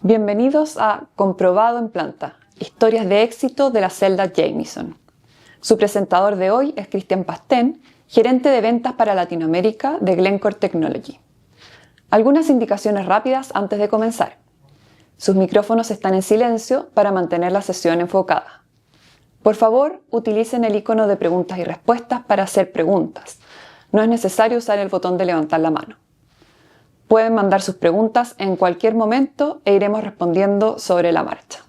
Bienvenidos a Comprobado en Planta, historias de éxito de la celda Jameson. Su presentador de hoy es Cristian Pastén, gerente de ventas para Latinoamérica de Glencore Technology. Algunas indicaciones rápidas antes de comenzar. Sus micrófonos están en silencio para mantener la sesión enfocada. Por favor, utilicen el icono de preguntas y respuestas para hacer preguntas. No es necesario usar el botón de levantar la mano. Pueden mandar sus preguntas en cualquier momento e iremos respondiendo sobre la marcha.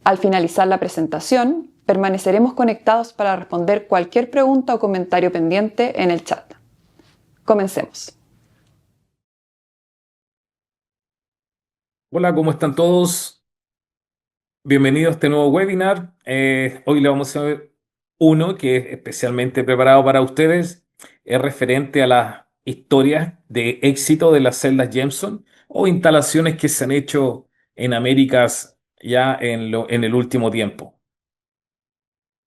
Al finalizar la presentación, permaneceremos conectados para responder cualquier pregunta o comentario pendiente en el chat. Comencemos. Hola, ¿cómo están todos? Bienvenidos a este nuevo webinar. Hoy le vamos a ver uno que es especialmente preparado para ustedes. Es referente a las historias de éxito de las celdas Jameson o instalaciones que se han hecho en Américas ya en el último tiempo.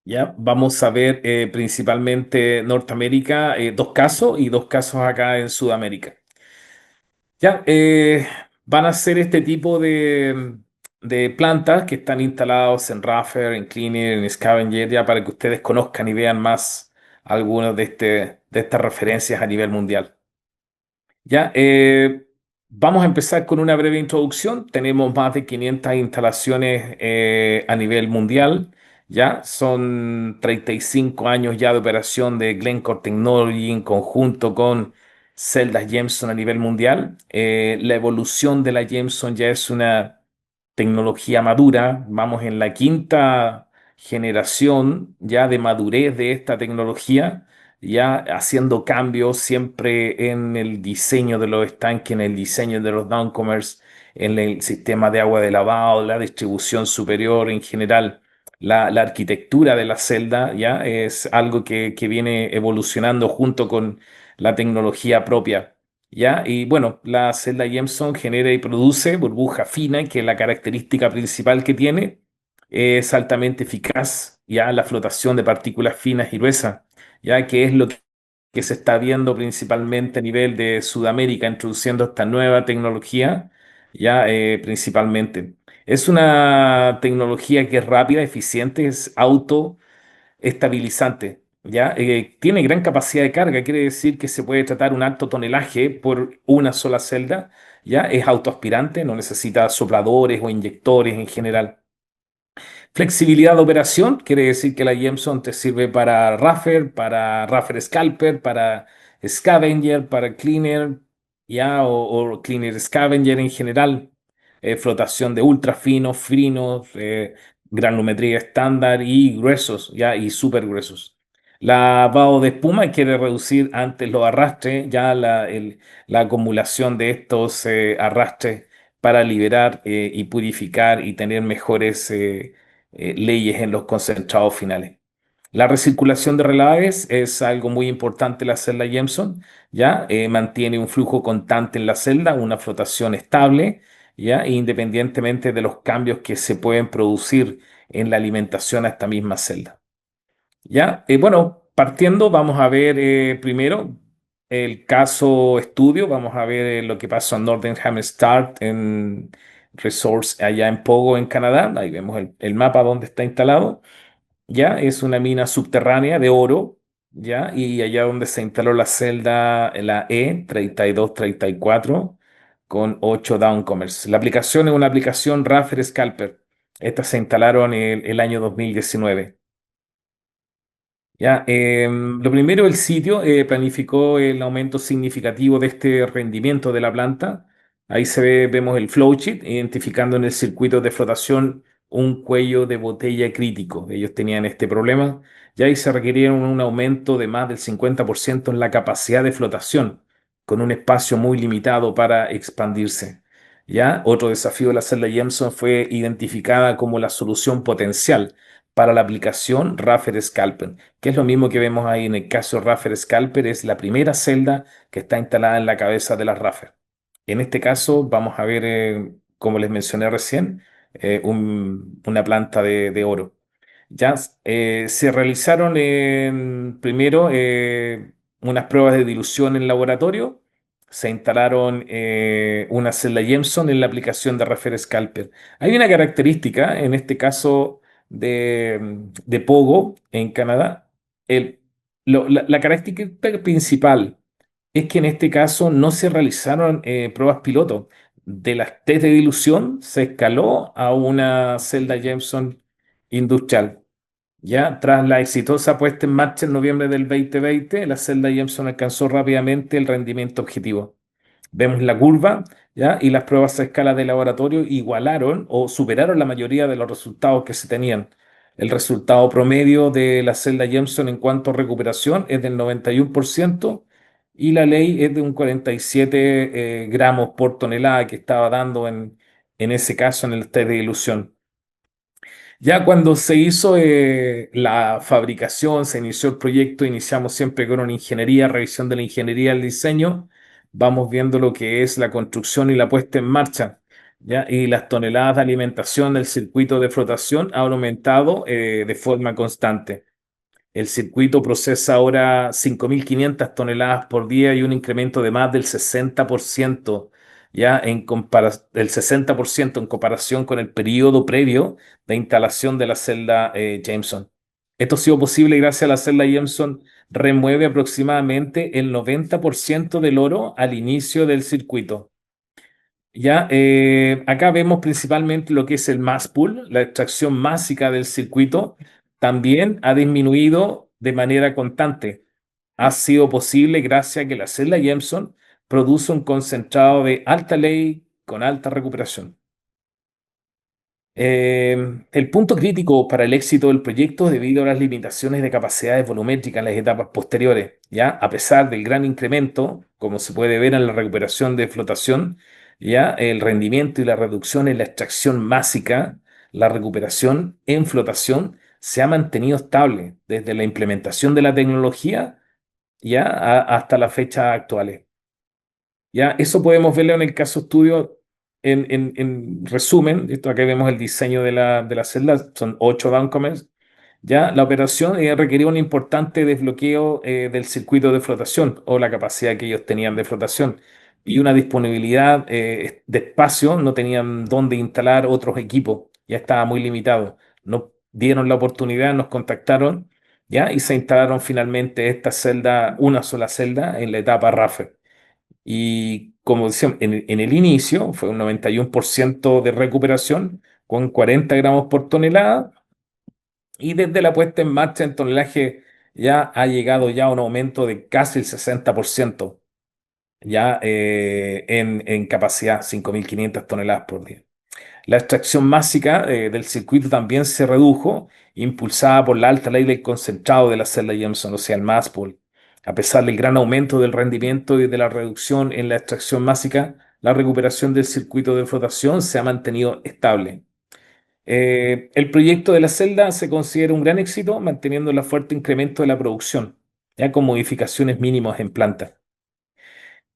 Ya vamos a ver principalmente Norteamérica, dos casos y dos casos acá en Sudamérica. Ya, van a ser este tipo de plantas que están instalados en Raffer, en Cleaner, en Scavenger, ya para que ustedes conozcan y vean más algunas de estas referencias a nivel mundial. Ya, vamos a empezar con una breve introducción. Tenemos más de 500 instalaciones a nivel mundial. Ya, son 35 años ya de operación de Glencore Technology en conjunto con celdas Jameson a nivel mundial. La evolución de la Jameson ya es una tecnología madura. Vamos en la quinta generación ya de madurez de esta tecnología, ya haciendo cambios siempre en el diseño de los estanques, en el diseño de los downcomers, en el sistema de agua de lavado, la distribución superior en general. La arquitectura de la celda ya es algo que viene evolucionando junto con la tecnología propia. ¿Ya? Y bueno, la celda Jameson genera y produce burbuja fina, que es la característica principal que tiene. Es altamente eficaz, ya la flotación de partículas finas y gruesas, ya que es lo que se está viendo principalmente a nivel de Sudamérica, introduciendo esta nueva tecnología, ya principalmente. Es una tecnología que es rápida, eficiente, es estabilizante, ¿ya? Tiene gran capacidad de carga, quiere decir que se puede tratar un alto tonelaje por una sola celda, ¿ya? Es autoaspirante, no necesita sopladores o inyectores en general. Flexibilidad de operación, quiere decir que la Jameson te sirve para Raffer Scalper, para Scavenger, para Cleaner, ¿ya? O Cleaner Scavenger en general. Flotación de ultra finos, granulometría estándar y gruesos, ¿ya? Y súper gruesos. Lavado de espuma quiere reducir antes los arrastres, ya la acumulación de estos arrastres para liberar y purificar y tener mejores leyes en los concentrados finales. La recirculación de relaves es algo muy importante en la celda Jameson, ¿ya? Mantiene un flujo constante en la celda, una flotación estable, ¿ya? Independientemente de los cambios que se pueden producir en la alimentación a esta misma celda. ¿Ya? Bueno, partiendo, vamos a ver primero el caso estudio, vamos a ver lo que pasó en Northern Start en Resource allá en Pogo, en Canadá. Ahí vemos el mapa donde está instalado. Ya es una mina subterránea de oro, ya, y allá donde se instaló la celda, la E3234 con 8 downcomers. La aplicación es una aplicación Raffer Scalper. Estas se instalaron el año 2019. Ya, lo primero, el sitio planificó el aumento significativo de este rendimiento de la planta. Ahí vemos el flowsheet, identificando en el circuito de flotación un cuello de botella crítico. Ellos tenían este problema. Ya ahí se requirieron un aumento de más del 50% en la capacidad de flotación, con un espacio muy limitado para expandirse. Ya, otro desafío de la celda Jameson fue identificada como la solución potencial para la aplicación Raffer Scalper, que es lo mismo que vemos ahí en el caso Raffer Scalper, es la primera celda que está instalada en la cabeza de la Raffer. En este caso vamos a ver, como les mencioné recién, una planta de oro. Ya se realizaron primero unas pruebas de dilución en laboratorio, se instalaron una celda Jameson en la aplicación de Refer Scalper. Hay una característica, en este caso de Pogo en Canadá. El, la característica principal es que en este caso no se realizaron pruebas piloto. De las test de dilución se escaló a una celda Jameson industrial. Ya, tras la exitosa puesta en marcha en noviembre del 2020, la celda Jameson alcanzó rápidamente el rendimiento objetivo. Vemos la curva, ¿ya? Y las pruebas a escala de laboratorio igualaron o superaron la mayoría de los resultados que se tenían. El resultado promedio de la celda Jameson en cuanto a recuperación es del 91% y la ley es de un 47 gramos por tonelada que estaba dando en ese caso en el test de dilución. Ya cuando se hizo la fabricación, se inició el proyecto, iniciamos siempre con una ingeniería, revisión de la ingeniería del diseño, vamos viendo lo que es la construcción y la puesta en marcha, ¿ya? Y las toneladas de alimentación del circuito de flotación han aumentado de forma constante. El circuito procesa ahora 5.500 toneladas por día y un incremento de más del 60%, ya del 60% en comparación con el periodo previo de instalación de la celda Jameson. Esto ha sido posible gracias a la celda Jameson remueve aproximadamente el 90% del oro al inicio del circuito. Ya, acá vemos principalmente lo que es el mass pull, la extracción másica del circuito, también ha disminuido de manera constante. Ha sido posible gracias a que la celda Jameson produce un concentrado de alta ley con alta recuperación. El punto crítico para el éxito del proyecto es debido a las limitaciones de capacidades volumétricas en las etapas posteriores, ¿ya? A pesar del gran incremento, como se puede ver en la recuperación de flotación, ¿ya? El rendimiento y la reducción en la extracción másica, la recuperación en flotación se ha mantenido estable desde la implementación de la tecnología, ¿ya? Hasta la fecha actual. Ya, eso podemos verlo en el caso estudio en resumen. Esto acá vemos el diseño de la celda, son 8 downcomers. Ya, la operación requería un importante desbloqueo del circuito de flotación o la capacidad que ellos tenían de flotación y una disponibilidad de espacio, no tenían dónde instalar otros equipos, ya estaba muy limitado. No dieron la oportunidad, nos contactaron, ya, y se instalaron finalmente esta celda, una sola celda en la etapa RAFE. Y como decíamos, en el inicio fue un 91% de recuperación con 40 gramos por tonelada y desde la puesta en marcha en tonelaje ya ha llegado ya a un aumento de casi el 60% ya en capacidad, 5.500 toneladas por día. La extracción másica del circuito también se redujo, impulsada por la alta ley del concentrado de la celda Jameson, o sea, el mass pull. A pesar del gran aumento del rendimiento y de la reducción en la extracción másica, la recuperación del circuito de flotación se ha mantenido estable. El proyecto de la celda se considera un gran éxito, manteniendo el fuerte incremento de la producción, ya con modificaciones mínimas en planta.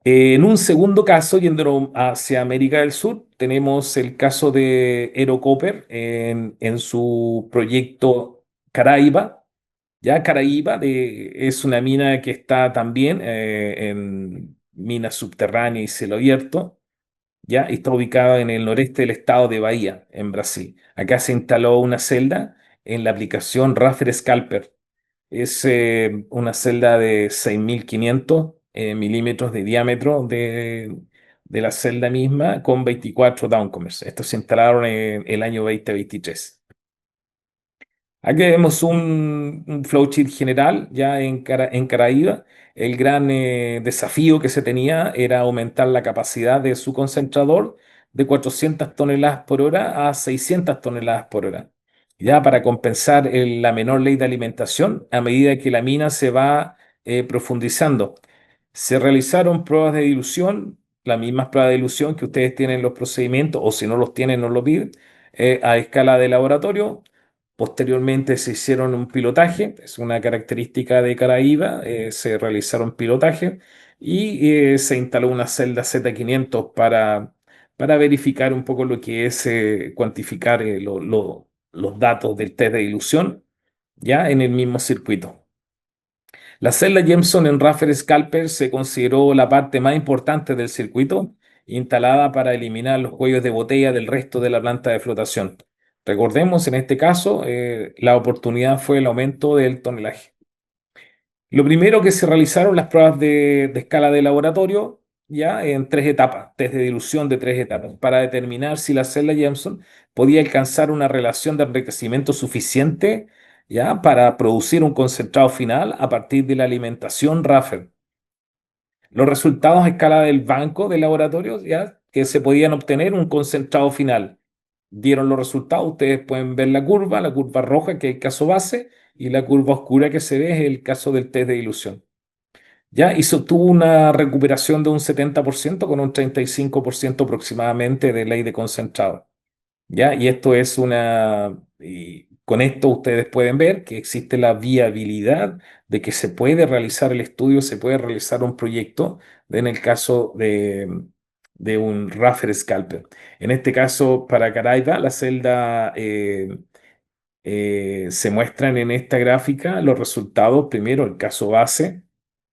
En un segundo caso, yendo hacia América del Sur, tenemos el caso de Ero Copper en su proyecto Caraíba. Ya Caraíba es una mina que está también en mina subterránea y cielo abierto. Ya y está ubicada en el noreste del estado de Bahía, en Brasil. Acá se instaló una celda en la aplicación Raffer Scalper. Es una celda de 6.500 milímetros de diámetro de la celda misma con 24 downcomers. Estos se instalaron en el año 2023. Aquí vemos un flowchart general ya en Caraíba. El gran desafío que se tenía era aumentar la capacidad de su concentrador de 400 toneladas por hora a 600 toneladas por hora, ya para compensar la menor ley de alimentación a medida que la mina se va profundizando. Se realizaron pruebas de dilución, las mismas pruebas de dilución que ustedes tienen en los procedimientos, o si no los tienen, no lo piden, a escala de laboratorio. Posteriormente se hicieron un pilotaje, es una característica de Caraíba, se realizaron pilotaje y se instaló una celda Z500 para verificar un poco lo que es cuantificar los datos del test de dilución ya en el mismo circuito. La celda Jameson en Rafer Scalper se consideró la parte más importante del circuito, instalada para eliminar los cuellos de botella del resto de la planta de flotación. Recordemos, en este caso, la oportunidad fue el aumento del tonelaje. Lo primero que se realizaron las pruebas de escala de laboratorio, ya en tres etapas, test de dilución de tres etapas, para determinar si la celda Jameson podía alcanzar una relación de enriquecimiento suficiente, ya para producir un concentrado final a partir de la alimentación Raffer. Los resultados a escala del banco de laboratorio, ya que se podían obtener un concentrado final. Dieron los resultados, ustedes pueden ver la curva roja que es el caso base y la curva oscura que se ve es el caso del test de dilución. Ya, y se obtuvo una recuperación de un 70% con un 35% aproximadamente de ley de concentrado. ¿Ya? Y esto es y con esto ustedes pueden ver que existe la viabilidad de que se puede realizar el estudio, se puede realizar un proyecto en el caso de un Raffer Scalper. En este caso, para Caraiba, la celda se muestran en esta gráfica los resultados, primero el caso base,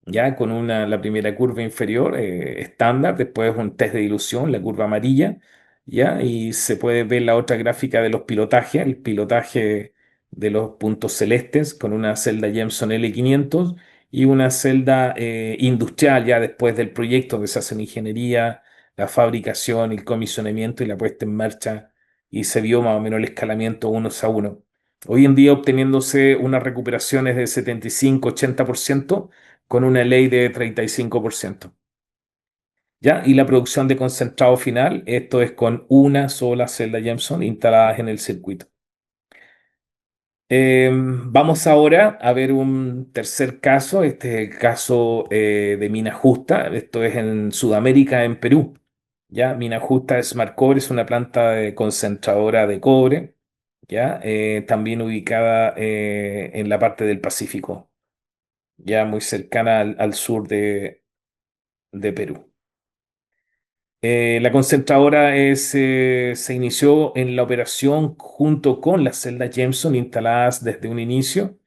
ya con la primera curva inferior estándar, después un test de dilución, la curva amarilla, ya, y se puede ver la otra gráfica de los pilotajes, el pilotaje de los puntos celestes con una celda Jameson L500 y una celda industrial ya después del proyecto donde se hace la ingeniería, la fabricación, el comisionamiento y la puesta en marcha y se vio más o menos el escalamiento uno a uno. Hoy en día obteniéndose unas recuperaciones de 75-80% con una ley de 35%. ¿Ya? Y la producción de concentrado final, esto es con una sola celda Jameson instalada en el circuito. Vamos ahora a ver un tercer caso, este es el caso de Mina Justa, esto es en Sudamérica, en Perú. ¿Ya? Mina Justa Smart Cobre es una planta concentradora de cobre, ¿ya? También ubicada en la parte del Pacífico, ya muy cercana al sur de Perú. La concentradora se inició en la operación junto con las celdas Jameson instaladas desde un inicio,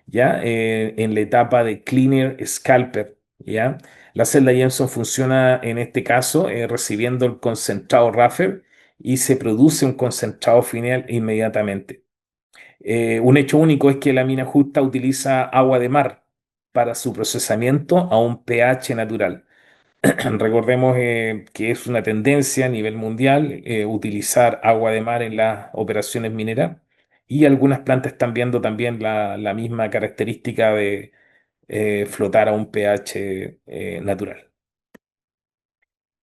¿ya? En la etapa de Cleaner Scalper, ¿ya? La celda Jameson funciona en este caso recibiendo el concentrado Raffer y se produce un concentrado final inmediatamente. Un hecho único es que la mina justa utiliza agua de mar para su procesamiento a un pH natural. Recordemos que es una tendencia a nivel mundial utilizar agua de mar en las operaciones mineras y algunas plantas están viendo también la misma característica de flotar a un pH natural.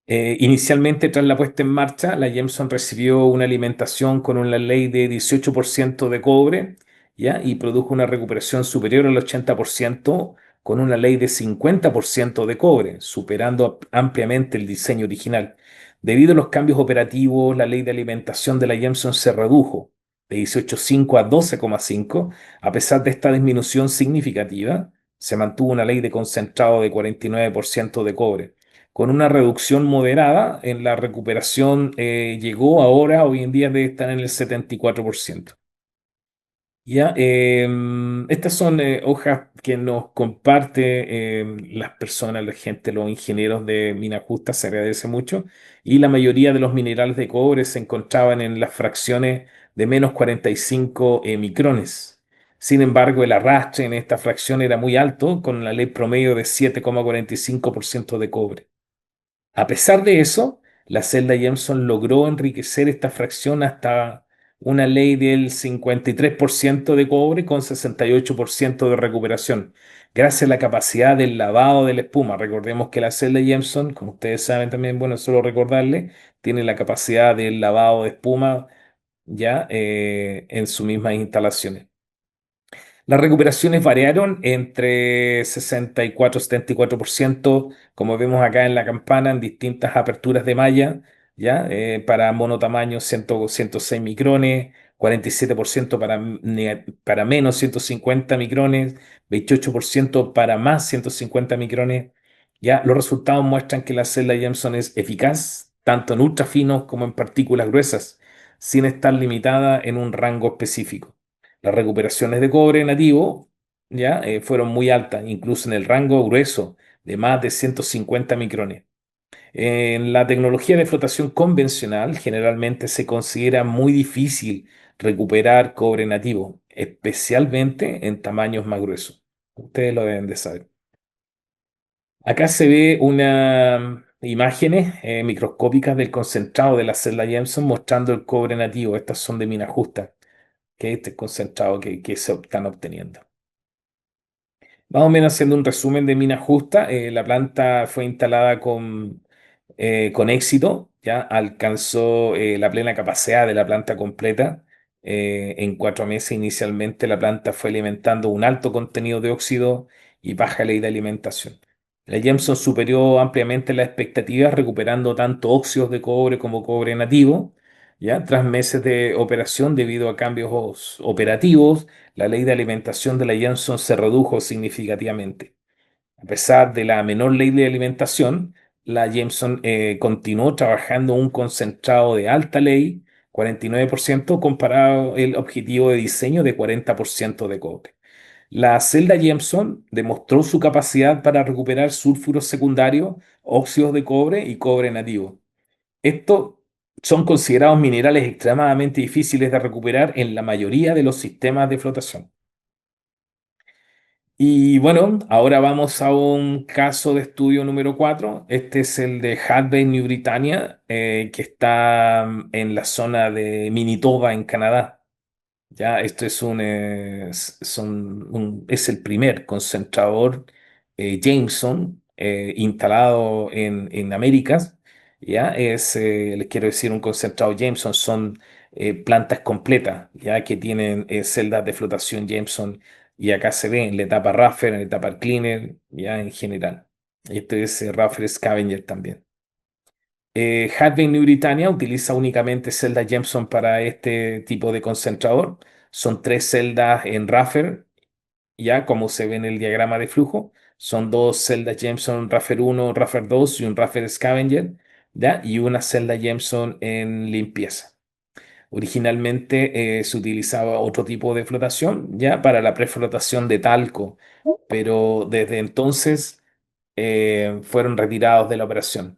Inicialmente, tras la puesta en marcha, la Jameson recibió una alimentación con una ley de 18% de cobre, ¿ya? Y produjo una recuperación superior al 80% con una ley de 50% de cobre, superando ampliamente el diseño original. Debido a los cambios operativos, la ley de alimentación de la Jameson se redujo de 18,5 a 12,5. A pesar de esta disminución significativa, se mantuvo una ley de concentrado de 49% de cobre con una reducción moderada en la recuperación, llegó ahora, hoy en día debe estar en el 74%. Ya, estas son hojas que nos comparte las personas, la gente, los ingenieros de mina justa, se agradece mucho, y la mayoría de los minerales de cobre se encontraban en las fracciones de menos 45 micrones. Sin embargo, el arrastre en esta fracción era muy alto, con la ley promedio de 7,45% de cobre. A pesar de eso, la celda Jameson logró enriquecer esta fracción hasta una ley del 53% de cobre con 68% de recuperación, gracias a la capacidad del lavado de la espuma. Recordemos que la celda Jameson, como ustedes saben también, bueno, solo recordarle, tiene la capacidad del lavado de espuma ya en sus mismas instalaciones. Las recuperaciones variaron entre 64 y 74%, como vemos acá en la campana, en distintas aperturas de malla, ¿ya? Para monotamaño 106 micrones, 47% para menos 150 micrones, 28% para más 150 micrones. ¿Ya? Los resultados muestran que la celda Jameson es eficaz, tanto en ultrafinos como en partículas gruesas, sin estar limitada en un rango específico. Las recuperaciones de cobre nativo ¿ya? Fueron muy altas, incluso en el rango grueso de más de 150 micrones. En la tecnología de flotación convencional, generalmente se considera muy difícil recuperar cobre nativo, especialmente en tamaños más gruesos. Ustedes lo deben de saber. Acá se ve unas imágenes microscópicas del concentrado de la celda Jameson mostrando el cobre nativo. Estas son de mina justa, que es este concentrado que se están obteniendo. Más o menos haciendo un resumen de Mina Justa, la planta fue instalada con éxito, ya alcanzó la plena capacidad de la planta completa. En 4 meses inicialmente la planta fue alimentando un alto contenido de óxido y baja ley de alimentación. La Jameson superó ampliamente las expectativas, recuperando tanto óxidos de cobre como cobre nativo, ya tras meses de operación debido a cambios operativos. La ley de alimentación de la Janssen se redujo significativamente. A pesar de la menor ley de alimentación, la Jameson continuó trabajando un concentrado de alta ley, 49%, comparado el objetivo de diseño de 40% de cobre. La celda Jameson demostró su capacidad para recuperar sulfuros secundarios, óxidos de cobre y cobre nativo. Estos son considerados minerales extremadamente difíciles de recuperar en la mayoría de los sistemas de flotación. Y bueno, ahora vamos a un caso de estudio número 4. Este es el de Hadley, New Britannia, que está en la zona de Manitoba, en Canadá. Ya, esto es es el primer concentrador Jameson instalado en Américas. Ya, les quiero decir, un concentrado Jameson son plantas completas, ya que tienen celdas de flotación Jameson. Y acá se ve en la etapa Raffer, en la etapa Cleaner, ya en general. Este es Raffer Scavenger también. Hadley New Britannia utiliza únicamente celdas Jameson para este tipo de concentrador. Son 3 celdas en Raffer, ya como se ve en el diagrama de flujo. Son 2 celdas Jameson Raffer 1, Raffer 2 y un Raffer Scavenger, ya, y una celda Jameson en limpieza. Originalmente se utilizaba otro tipo de flotación, ya para la preflotación de talco, pero desde entonces fueron retirados de la operación.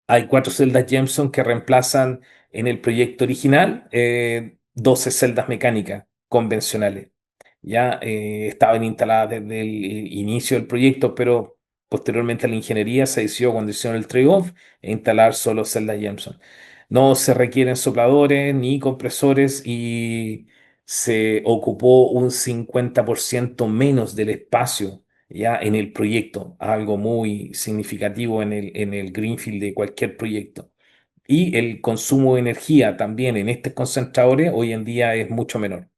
Hay 4 celdas Jameson que reemplazan en el proyecto original 12 celdas mecánicas convencionales. Ya estaban instaladas desde el inicio del proyecto, pero posteriormente la ingeniería se decidió cuando hicieron el trade-off e instalar solo celdas Jameson. No se requieren sopladores ni compresores y se ocupó un 50% menos del espacio ya en el proyecto, algo muy significativo en el greenfield de cualquier proyecto. Y el consumo de energía también en estos concentradores hoy en día es mucho menor.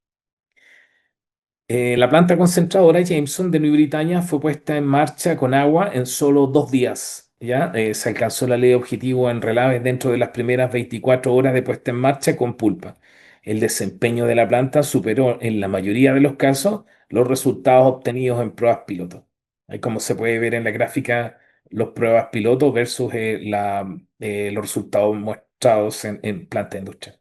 La planta concentradora Jameson de New Britannia fue puesta en marcha con agua en solo 2 días. ¿Ya? Se alcanzó la ley de objetivo en relaves dentro de las primeras 24 horas de puesta en marcha con pulpa. El desempeño de la planta superó en la mayoría de los casos los resultados obtenidos en pruebas piloto. Ahí como se puede ver en la gráfica, los pruebas piloto versus los resultados mostrados en planta industrial.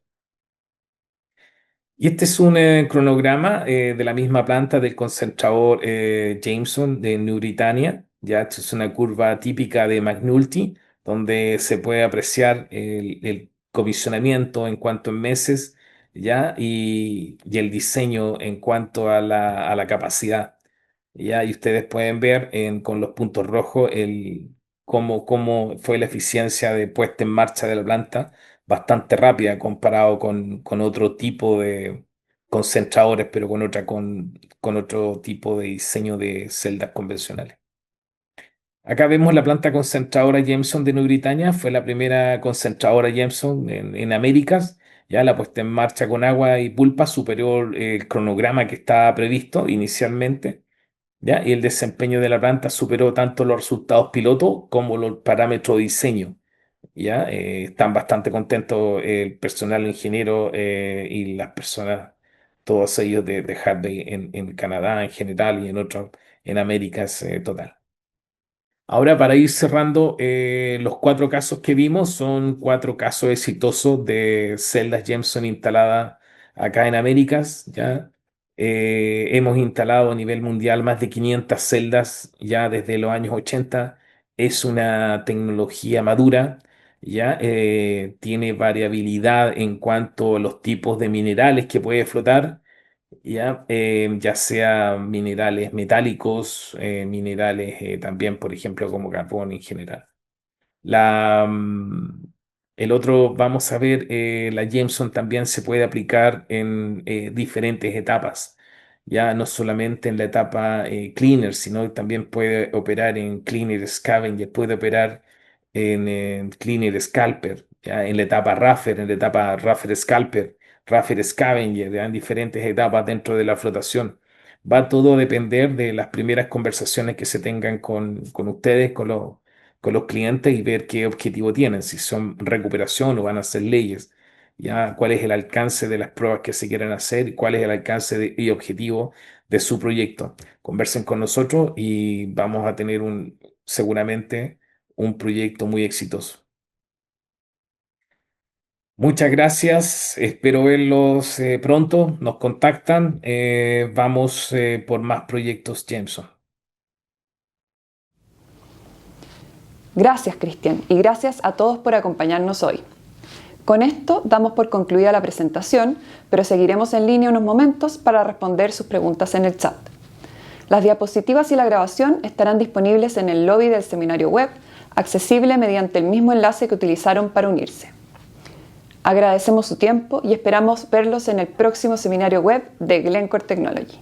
Y este es un cronograma de la misma planta del concentrador Jameson de New Britannia. Ya, esto es una curva típica de McNulty, donde se puede apreciar el comisionamiento en cuanto en meses, ya, y el diseño en cuanto a la capacidad. Ya, y ustedes pueden ver con los puntos rojos cómo fue la eficiencia de puesta en marcha de la planta, bastante rápida comparado con otro tipo de concentradores, pero con otro tipo de diseño de celdas convencionales. Acá vemos la planta concentradora Jameson de New Britannia, fue la primera concentradora Jameson en Américas. Ya la puesta en marcha con agua y pulpa superó el cronograma que estaba previsto inicialmente. ¿Ya? Y el desempeño de la planta superó tanto los resultados piloto como los parámetros de diseño. ¿Ya? Están bastante contentos el personal ingeniero y las personas, todos ellos de Harvey en Canadá en general y en otros, en Américas total. Ahora, para ir cerrando, los 4 casos que vimos son 4 casos exitosos de celdas Jameson instaladas acá en Américas, ¿ya? Hemos instalado a nivel mundial más de 500 celdas ya desde los años 80. Es una tecnología madura, ya tiene variabilidad en cuanto a los tipos de minerales que puede flotar, ya sea minerales metálicos, minerales también, por ejemplo, como carbón en general. La, mm, el otro, vamos a ver, la Jameson también se puede aplicar en diferentes etapas, ya no solamente en la etapa cleaner, sino también puede operar en cleaner scavenger, puede operar en cleaner scalper, ya en la etapa raffer, en la etapa raffer scalper, raffer scavenger, ya en diferentes etapas dentro de la flotación. Va todo a depender de las primeras conversaciones que se tengan con ustedes, con los clientes y ver qué objetivo tienen, si son recuperación o van a ser leyes, ya cuál es el alcance de las pruebas que se quieran hacer y cuál es el alcance y objetivo de su proyecto. Conversen con nosotros y vamos a tener seguramente un proyecto muy exitoso. Muchas gracias, espero verlos pronto, nos contactan, vamos por más proyectos Jameson. Gracias, Cristian, y gracias a todos por acompañarnos hoy. Con esto damos por concluida la presentación, pero seguiremos en línea unos momentos para responder sus preguntas en el chat. Las diapositivas y la grabación estarán disponibles en el lobby del seminario web, accesible mediante el mismo enlace que utilizaron para unirse. Agradecemos su tiempo y esperamos verlos en el próximo seminario web de Glencore Technology.